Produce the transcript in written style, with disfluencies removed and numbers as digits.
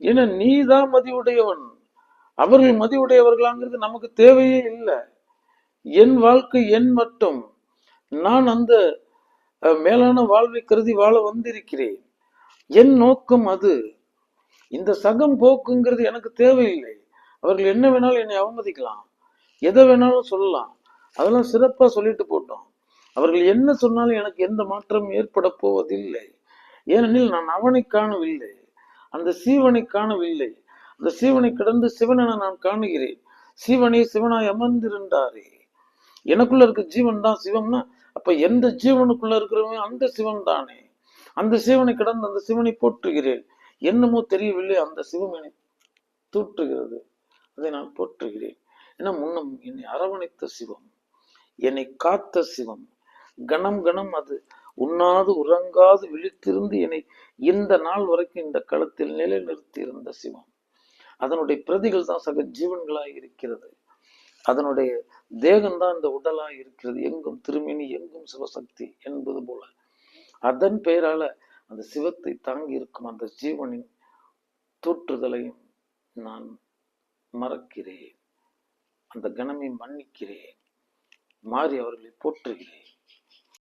ஏன்னா நீதான் மதியுடையவன், அவர்கள் மதியுடையவர்களாங்கிறது நமக்கு தேவையே இல்லை. என் வாழ்க்கை என் மட்டும், நான் அந்த மேலான வாழ்வை கருதி வாழ வந்திருக்கிறேன். என் நோக்கம் அது. இந்த சகம் போக்குங்கிறது எனக்கு தேவையில்லை. அவர்கள் என்ன வேணாலும் என்னை அவமதிக்கலாம், எதை வேணாலும் சொல்லலாம், அதெல்லாம் சிறப்பா சொல்லிட்டு போட்டோம். அவர்கள் என்ன சொன்னாலும் எனக்கு எந்த மாற்றமும் ஏற்பட போவதில்லை. ஏனெனில் நான் அவனை காணவில்லை, அந்த சீவனை காணவில்லை. அந்த சீவனை கடந்து சிவனென நான் காணுகிறேன். சீவனை சிவனாய் அமர்ந்திருந்தாரே, எனக்குள்ள இருக்க ஜீவன் தான் சிவம்னா, அப்ப எந்த ஜீவனுக்குள்ள இருக்கிறவங்க அந்த சிவன் தானே. அந்த சிவனை கடந்து அந்த சிவனை போற்றுகிறேன். என்னமோ தெரியவில்லை, அந்த சிவம் என்னை தூற்றுகிறது, அதை நான் போற்றுகிறேன். ஏன்னா முன்னம் என்னை அரவணைத்த சிவம், என்னை காத்த சிவம், கணம் கணம் அது உண்ணாது உறங்காது விழித்திருந்து என்னை இந்த நாள் வரைக்கும் இந்த களத்தில் நிலைநிறுத்தி இருந்த சிவம். அதனுடைய பிரதிகள் தான் சக ஜீவன்களாய் இருக்கிறது. அதனுடைய தேகம்தான் இந்த உடலாய் இருக்கிறது. எங்கும் திருமேனி எங்கும் சிவசக்தி என்பது போல அதன் பெயரால அந்த சிவத்தை தாங்கி இருக்கும் அந்த ஜீவனின் தோற்றுதலையும் நான் மறக்கிறேன். அந்த கணமை மன்னிக்கிறேன், மாறி அவர்களை போற்றுகிறேன்.